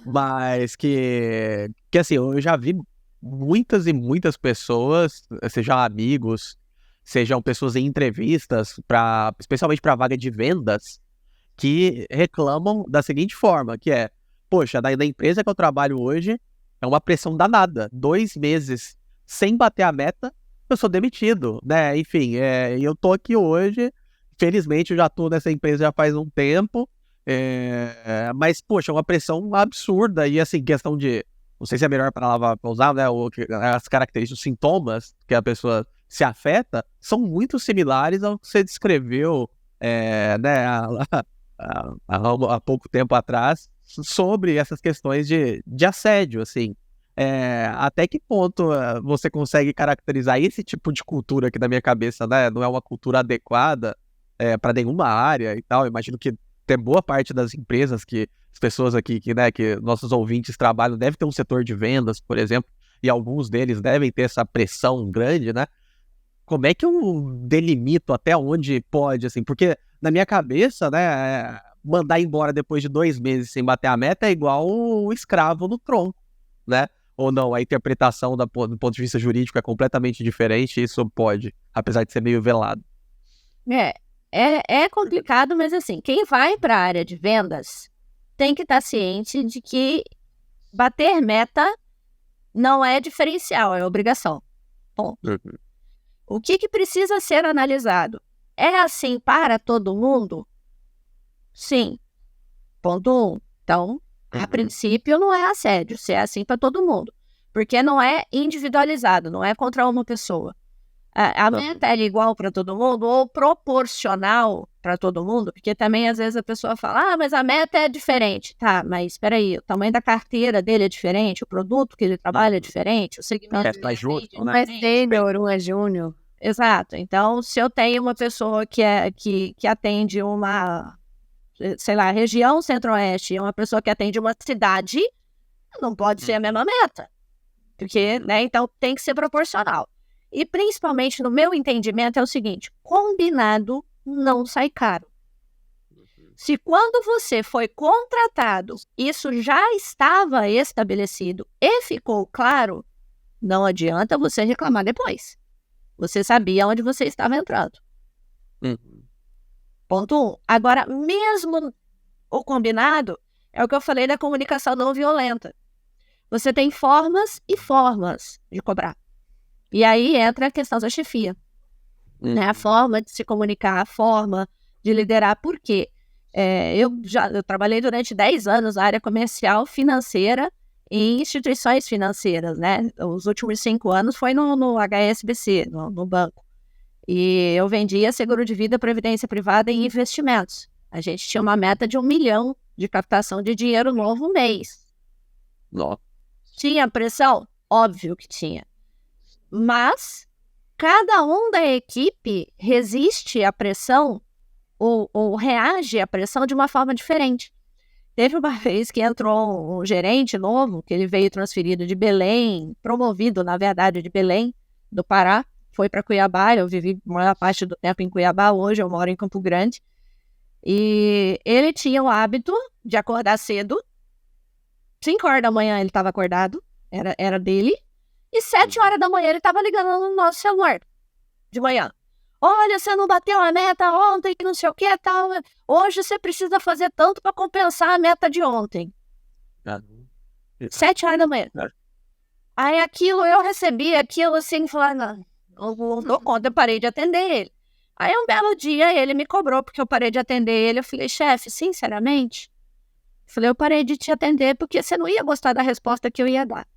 mas que assim, eu já vi muitas e muitas pessoas, sejam amigos, sejam pessoas em entrevistas, especialmente para vaga de vendas, que reclamam da seguinte forma, que é, poxa, da empresa que eu trabalho hoje, é uma pressão danada. 2 meses sem bater a meta, eu sou demitido, né? Enfim, eu tô aqui hoje, felizmente eu já tô nessa empresa já faz um tempo, mas, poxa, é uma pressão absurda. E, assim, questão de, não sei se é a melhor palavra para usar, né? As características, os sintomas que a pessoa se afeta, são muito similares ao que você descreveu, né, há pouco tempo atrás, sobre essas questões de assédio, assim. Até que ponto você consegue caracterizar esse tipo de cultura que, na minha cabeça, né, não é uma cultura adequada para nenhuma área e tal? Eu imagino que tem boa parte das empresas que as pessoas aqui, né, que nossos ouvintes trabalham, deve ter um setor de vendas, por exemplo, e alguns deles devem ter essa pressão grande, né? Como é que eu delimito até onde pode, assim? Porque na minha cabeça, né, mandar embora depois de 2 meses sem bater a meta é igual o escravo no tronco, né? Ou não, a interpretação do ponto de vista jurídico é completamente diferente, e isso pode, apesar de ser meio velado. É complicado, mas assim, quem vai para a área de vendas tem que estar ciente de que bater meta não é diferencial, é obrigação. Ponto. O que precisa ser analisado? É assim para todo mundo? Sim. Ponto 1. Então, a princípio não é assédio, se é assim para todo mundo. Porque não é individualizado, não é contra uma pessoa. A meta é igual para todo mundo ou proporcional para todo mundo? Porque também às vezes a pessoa fala, mas a meta é diferente. Tá, mas espera aí, o tamanho da carteira dele é diferente, o produto que ele trabalha é diferente, o segmento mais justo, um é sênior, um é júnior. Exato. Então, se eu tenho uma pessoa que atende uma, sei lá, região centro-oeste, e uma pessoa que atende uma cidade, não pode ser a mesma meta. Porque, né, então tem que ser proporcional. E principalmente, no meu entendimento, é o seguinte, combinado não sai caro. Se quando você foi contratado, isso já estava estabelecido e ficou claro, não adianta você reclamar depois. Você sabia onde você estava entrando. Ponto 1. Agora, mesmo o combinado, é o que eu falei da comunicação não violenta. Você tem formas e formas de cobrar. E aí entra a questão da chefia. Né? A forma de se comunicar, a forma de liderar. Por quê? Eu trabalhei durante 10 anos na área comercial financeira em instituições financeiras, né? Os últimos 5 anos foi no HSBC, no banco. E eu vendia seguro de vida, previdência privada e investimentos. A gente tinha uma meta de 1 milhão de captação de dinheiro novo mês. Nossa. Tinha pressão? Óbvio que tinha. Mas cada um da equipe resiste à pressão ou reage à pressão de uma forma diferente. Teve uma vez que entrou um gerente novo, que ele veio transferido de Belém, promovido, na verdade, de Belém, do Pará, foi para Cuiabá. Eu vivi a maior parte do tempo em Cuiabá, hoje eu moro em Campo Grande. E ele tinha o hábito de acordar cedo, 5 horas da manhã ele estava acordado, era dele, e 7 horas da manhã ele estava ligando no nosso celular, de manhã. Olha, você não bateu a meta ontem, não sei o que, tal. Hoje você precisa fazer tanto para compensar a meta de ontem. 7 horas da manhã. Aí eu recebi aquilo assim, falei, não dou conta, eu parei de atender ele. Aí um belo dia ele me cobrou porque eu parei de atender ele. Eu falei, chefe, sinceramente, eu parei de te atender porque você não ia gostar da resposta que eu ia dar.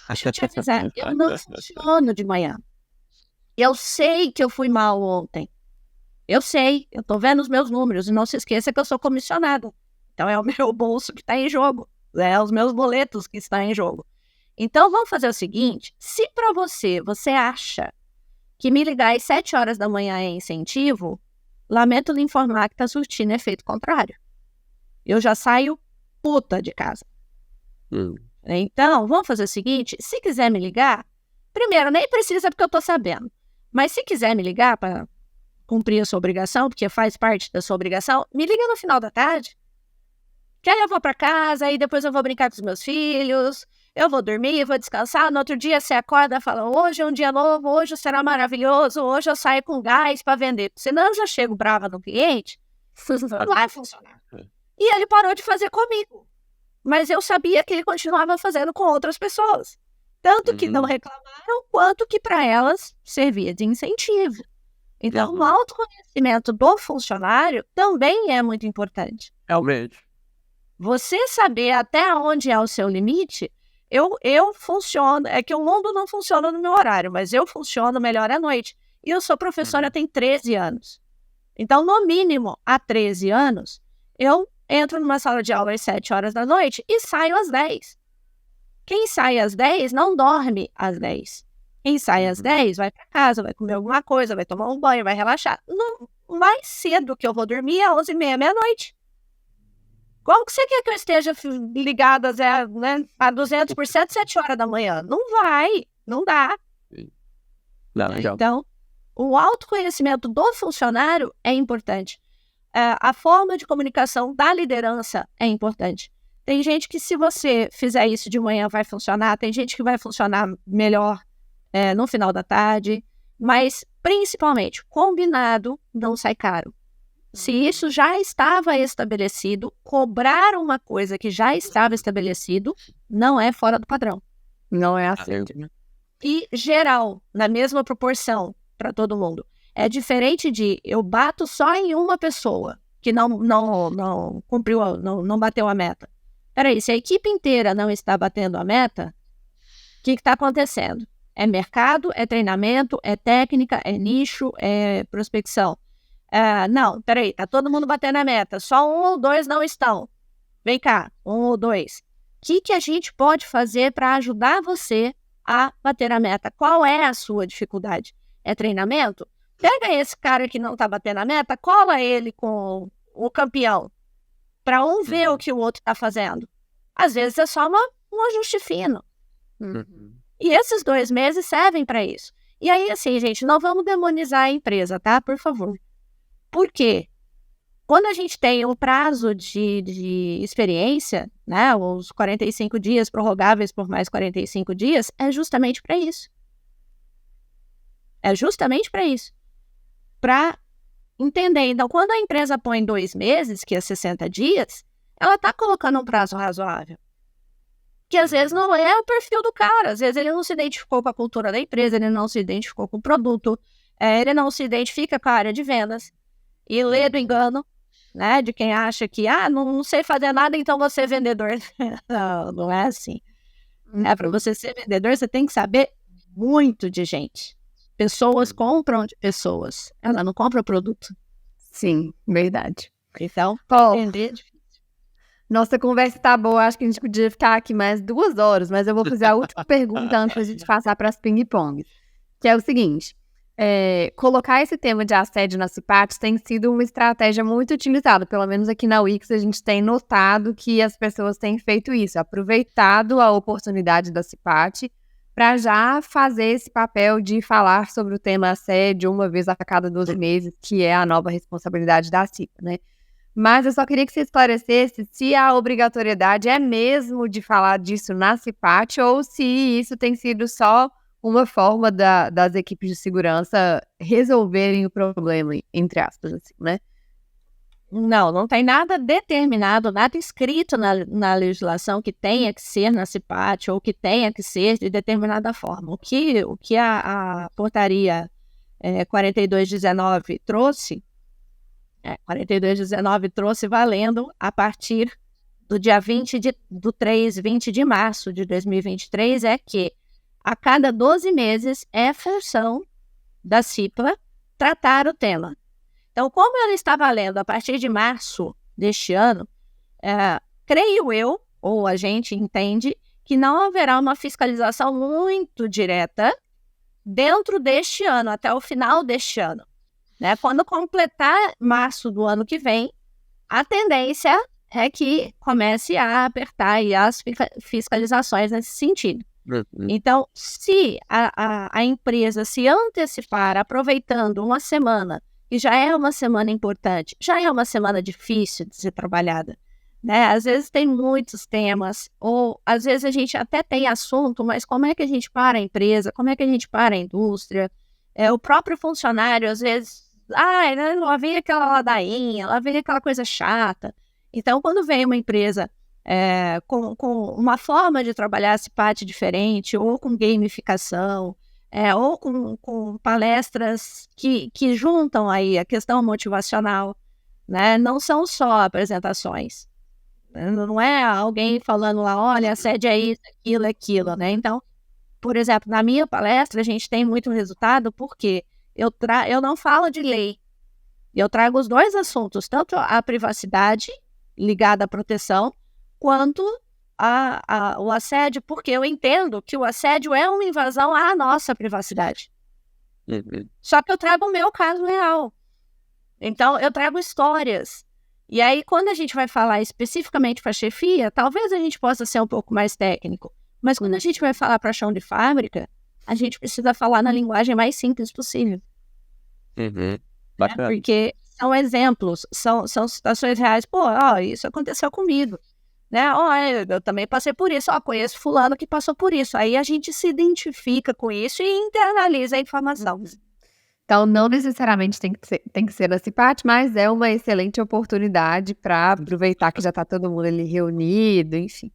Deixa eu te avisar, eu não funciono de manhã. Eu sei que eu fui mal ontem. Eu sei, eu tô vendo os meus números. E não se esqueça que eu sou comissionada. Então é o meu bolso que está em jogo. É os meus boletos que estão em jogo. Então vamos fazer o seguinte, se para você acha que me ligar às 7 horas da manhã é incentivo, lamento lhe informar que está surtindo efeito contrário. Eu já saio puta de casa. Então, vamos fazer o seguinte, se quiser me ligar, primeiro, nem precisa porque eu tô sabendo, mas se quiser me ligar para cumprir a sua obrigação, porque faz parte da sua obrigação, me liga no final da tarde, que aí eu vou para casa, aí depois eu vou brincar com os meus filhos, eu vou dormir, vou descansar, no outro dia você acorda e fala, hoje é um dia novo, hoje será maravilhoso, hoje eu saio com gás para vender, senão eu já chego brava no cliente, não vai funcionar. E ele parou de fazer comigo. Mas eu sabia que ele continuava fazendo com outras pessoas. Tanto que não reclamaram, quanto que para elas servia de incentivo. Então, o autoconhecimento do funcionário também é muito importante. Realmente. Você saber até onde é o seu limite, eu funciono, é que o mundo não funciona no meu horário, mas eu funciono melhor à noite. E eu sou professora tem 13 anos. Então, no mínimo, há 13 anos, eu entro numa sala de aula às 7 horas da noite e saio às 10. Quem sai às 10 não dorme às 10. Quem sai às 10 vai para casa, vai comer alguma coisa, vai tomar um banho, vai relaxar. No mais cedo que eu vou dormir é 11h30, meia-noite. Como que você quer que eu esteja ligada a 200% 7 horas da manhã? Não vai, não dá. Não, então, o autoconhecimento do funcionário é importante. A forma de comunicação da liderança é importante. Tem gente que se você fizer isso de manhã vai funcionar, tem gente que vai funcionar melhor no final da tarde, mas principalmente, combinado não sai caro. Se isso já estava estabelecido, cobrar uma coisa que já estava estabelecido não é fora do padrão. Não é assim. E geral, na mesma proporção para todo mundo. É diferente de eu bato só em uma pessoa que não cumpriu, não bateu a meta. Peraí, se a equipe inteira não está batendo a meta, o que está acontecendo? É mercado, é treinamento, é técnica, é nicho, é prospecção. Não, peraí, está todo mundo batendo a meta, só 1 ou 2 não estão. Vem cá, 1 ou 2. O que a gente pode fazer para ajudar você a bater a meta? Qual é a sua dificuldade? É treinamento? Pega esse cara que não está batendo a meta, cola ele com o campeão, para um ver o que o outro está fazendo. Às vezes é só um ajuste fino. E esses 2 meses servem para isso. E aí, assim, gente, não vamos demonizar a empresa, tá? Por favor. Por quê? quando a gente tem o prazo de experiência, né, os 45 dias prorrogáveis por mais 45 dias, é justamente para isso. É justamente para isso. Para entender. Então, quando a empresa põe 2 meses, que é 60 dias, ela está colocando um prazo razoável. Que às vezes não é o perfil do cara. Às vezes ele não se identificou com a cultura da empresa, ele não se identificou com o produto, ele não se identifica com a área de vendas. E lê do engano, né, de quem acha que, não sei fazer nada, então vou ser vendedor. Não é assim. Para você ser vendedor, você tem que saber muito de gente. Pessoas compram de pessoas. Ela não compra produto. Sim, verdade. Então, entender é difícil. Nossa conversa tá boa. Acho que a gente podia ficar aqui mais 2 horas, mas eu vou fazer a última pergunta antes da gente passar para as ping-pongs. Que é o seguinte. Colocar esse tema de assédio na CIPAT tem sido uma estratégia muito utilizada. Pelo menos aqui na Wix a gente tem notado que as pessoas têm feito isso. Aproveitado a oportunidade da CIPAT para já fazer esse papel de falar sobre o tema assédio uma vez a cada 12 meses, que é a nova responsabilidade da CIPA, né? Mas eu só queria que você esclarecesse se a obrigatoriedade é mesmo de falar disso na CIPAT ou se isso tem sido só uma forma das equipes de segurança resolverem o problema, entre aspas, assim, né? Não tem nada determinado, nada escrito na legislação que tenha que ser na CIPAT ou que tenha que ser de determinada forma. O que a portaria 4219 trouxe, 4219 trouxe valendo a partir do dia 20 de março de 2023, é que a cada 12 meses é função da CIPA tratar o tema. Então, como ela está valendo a partir de março deste ano, creio eu, ou a gente entende, que não haverá uma fiscalização muito direta dentro deste ano, até o final deste ano. Né? Quando completar março do ano que vem, a tendência é que comece a apertar aí as fiscalizações nesse sentido. Então, se a empresa se antecipar aproveitando uma semana, que já é uma semana importante, já é uma semana difícil de ser trabalhada, né? Às vezes tem muitos temas, ou às vezes a gente até tem assunto, mas como é que a gente para a empresa, como é que a gente para a indústria? O próprio funcionário, às vezes, lá vem aquela ladainha, lá vem aquela coisa chata. Então, quando vem uma empresa com uma forma de trabalhar a CIPAT diferente, ou com gamificação, ou com palestras que juntam aí a questão motivacional, né? Não são só apresentações. Não é alguém falando lá, olha, assédio é isso, aquilo, né? Então, por exemplo, na minha palestra, a gente tem muito resultado porque eu não falo de lei. Eu trago os dois assuntos, tanto a privacidade ligada à proteção, quanto o assédio, porque eu entendo que o assédio é uma invasão à nossa privacidade. Só que eu trago o meu caso real. Então, eu trago histórias. E aí, quando a gente vai falar especificamente para a chefia, talvez a gente possa ser um pouco mais técnico. Mas quando a gente vai falar para chão de fábrica, a gente precisa falar na linguagem mais simples possível. Bacana. Porque são exemplos, são situações reais. Isso aconteceu comigo. Né? Eu também passei por isso. Conheço fulano que passou por isso. Aí a gente se identifica com isso e internaliza a informação. Então, não necessariamente tem que ser na CIPAT, mas é uma excelente oportunidade para aproveitar que já está todo mundo ali reunido, enfim.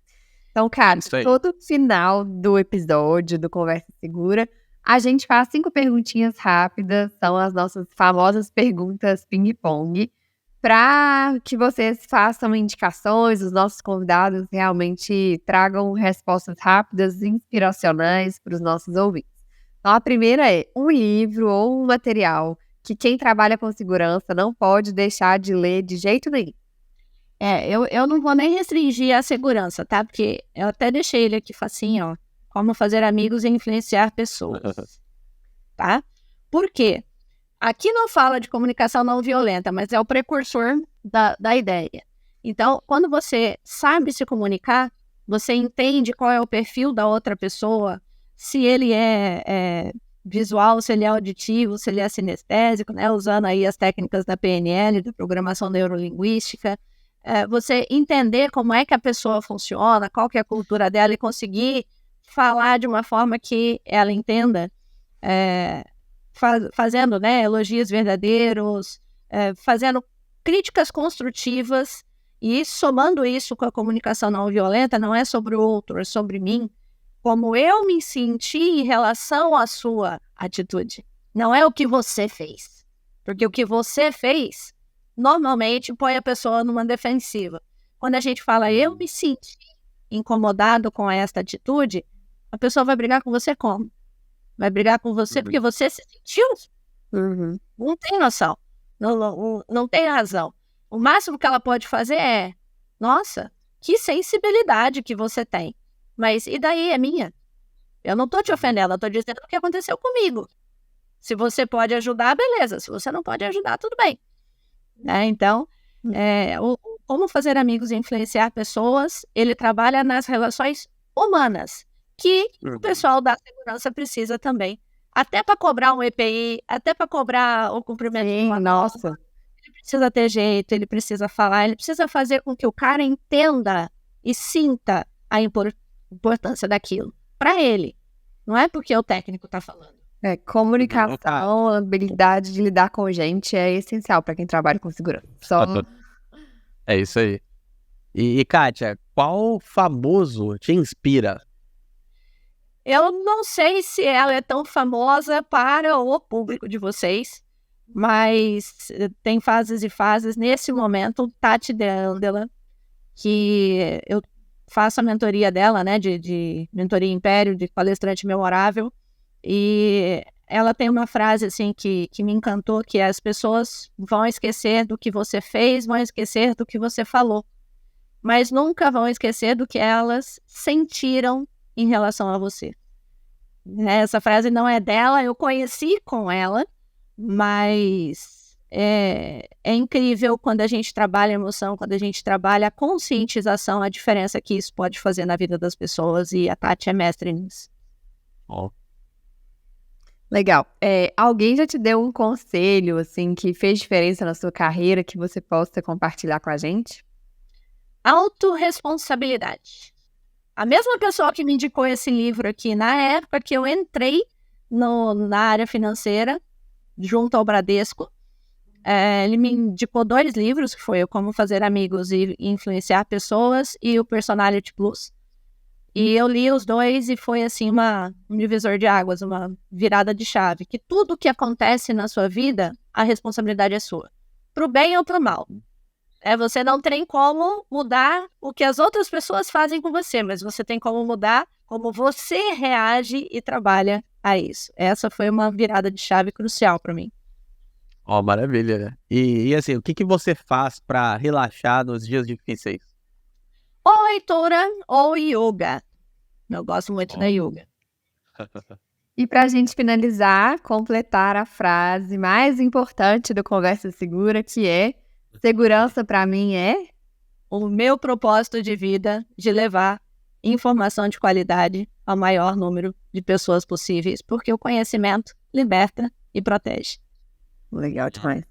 Então, cara, todo final do episódio do Conversa Segura, a gente faz 5 perguntinhas rápidas, são as nossas famosas perguntas ping-pong, para que vocês façam indicações, os nossos convidados realmente tragam respostas rápidas e inspiracionais para os nossos ouvintes. Então, a primeira é um livro ou um material que quem trabalha com segurança não pode deixar de ler de jeito nenhum. Eu não vou nem restringir a segurança, tá? Porque eu até deixei ele aqui facinho, ó. Como fazer amigos e influenciar pessoas. Tá? Por quê? Aqui não fala de comunicação não violenta, mas é o precursor da ideia. Então, quando você sabe se comunicar, você entende qual é o perfil da outra pessoa, se ele é visual, se ele é auditivo, se ele é sinestésico, né? Usando aí as técnicas da PNL, da programação neurolinguística. Você entender como é que a pessoa funciona, qual que é a cultura dela e conseguir falar de uma forma que ela entenda, fazendo, né, elogios verdadeiros, fazendo críticas construtivas e somando isso com a comunicação não violenta, não é sobre o outro, é sobre mim, como eu me senti em relação à sua atitude. Não é o que você fez, porque o que você fez normalmente põe a pessoa numa defensiva. Quando a gente fala, eu me senti incomodado com esta atitude, a pessoa vai brigar com você como? Vai brigar com você porque você se sentiu? Não tem noção. Não tem razão. O máximo que ela pode fazer é, nossa, que sensibilidade que você tem. Mas e daí é minha? Eu não tô te ofendendo, eu tô dizendo o que aconteceu comigo. Se você pode ajudar, beleza. Se você não pode ajudar, tudo bem. Então, como fazer amigos e influenciar pessoas, ele trabalha nas relações humanas, que o pessoal da segurança precisa também. Até para cobrar um EPI, até para cobrar o cumprimento de uma nossa. norma, ele precisa ter jeito, ele precisa falar, ele precisa fazer com que o cara entenda e sinta a importância daquilo para ele. Não é porque o técnico está falando. Comunicação, habilidade de lidar com gente é essencial para quem trabalha com segurança. É isso aí. E Kátia, qual famoso te inspira? Eu não sei se ela é tão famosa para o público de vocês, mas tem fases e fases. Nesse momento, Tati Deandela, que eu faço a mentoria dela, né, de mentoria Império, de palestrante memorável, e ela tem uma frase assim que me encantou, que é: as pessoas vão esquecer do que você fez, vão esquecer do que você falou, mas nunca vão esquecer do que elas sentiram em relação a você. Essa frase não é dela, eu conheci com ela, mas é incrível quando a gente trabalha a emoção, quando a gente trabalha a conscientização, a diferença que isso pode fazer na vida das pessoas, e a Tati é mestre nisso. Legal. Alguém já te deu um conselho, assim, que fez diferença na sua carreira, que você possa compartilhar com a gente? Autorresponsabilidade. A mesma pessoa que me indicou esse livro aqui, na época que eu entrei na área financeira, junto ao Bradesco, ele me indicou 2 livros, que foi o Como Fazer Amigos e Influenciar Pessoas e o Personality Plus. E eu li os 2 e foi assim um divisor de águas, uma virada de chave, que tudo que acontece na sua vida, a responsabilidade é sua, pro bem ou pro mal. Você não tem como mudar o que as outras pessoas fazem com você, mas você tem como mudar como você reage e trabalha a isso. Essa foi uma virada de chave crucial para mim. Maravilha, né? E assim, o que você faz para relaxar nos dias difíceis? Ou leitura ou yoga. Eu gosto muito da yoga. E para a gente finalizar, completar a frase mais importante do Conversa Segura, que é: segurança para mim é o meu propósito de vida de levar informação de qualidade ao maior número de pessoas possíveis, porque o conhecimento liberta e protege. Legal demais.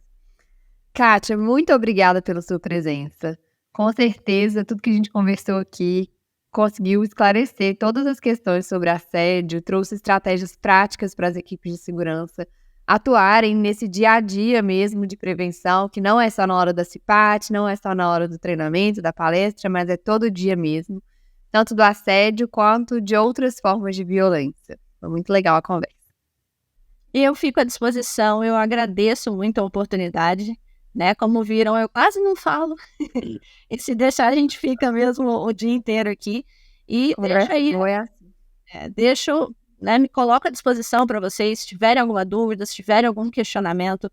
Kátia, muito obrigada pela sua presença. Com certeza, tudo que a gente conversou aqui conseguiu esclarecer todas as questões sobre assédio, trouxe estratégias práticas para as equipes de segurança atuarem nesse dia a dia mesmo de prevenção, que não é só na hora da CIPAT, não é só na hora do treinamento, da palestra, mas é todo dia mesmo, tanto do assédio quanto de outras formas de violência. Foi muito legal a conversa. E eu fico à disposição, eu agradeço muito a oportunidade, né? Como viram, eu quase não falo. E se deixar, a gente fica mesmo o dia inteiro aqui. E deixa aí, me coloco à disposição para vocês, se tiverem alguma dúvida, se tiverem algum questionamento.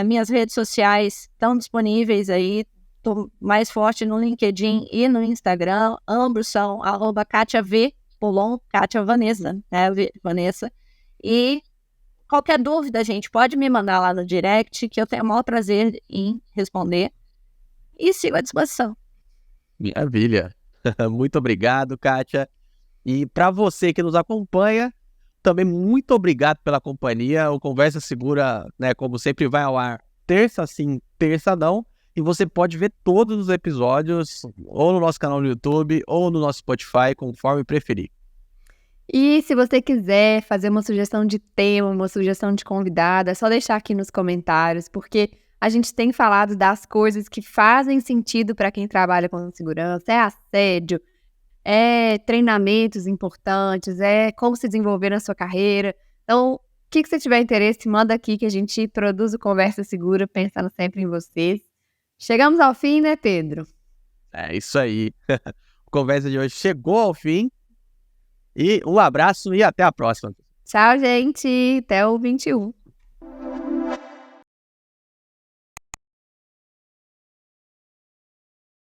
Minhas redes sociais estão disponíveis aí, estou mais forte no LinkedIn e no Instagram, ambos são @KatiaV_Polon, Kátia Vanessa, né, Vanessa. E qualquer dúvida, gente, pode me mandar lá no direct, que eu tenho o maior prazer em responder. E sigo à disposição. Maravilha. Muito obrigado, Kátia. E para você que nos acompanha, Também muito obrigado pela companhia. O Conversa Segura, né, como sempre, vai ao ar terça sim, terça não. E você pode ver todos os episódios ou no nosso canal no YouTube ou no nosso Spotify, conforme preferir. E se você quiser fazer uma sugestão de tema, uma sugestão de convidado, é só deixar aqui nos comentários, porque a gente tem falado das coisas que fazem sentido para quem trabalha com segurança, é assédio, é treinamentos importantes, é como se desenvolver na sua carreira. Então, o que você tiver interesse, manda aqui que a gente produz o Conversa Segura, pensando sempre em vocês. Chegamos ao fim, né, Pedro? É isso aí. A conversa de hoje chegou ao fim. E um abraço e até a próxima. Tchau, gente. Até o 21.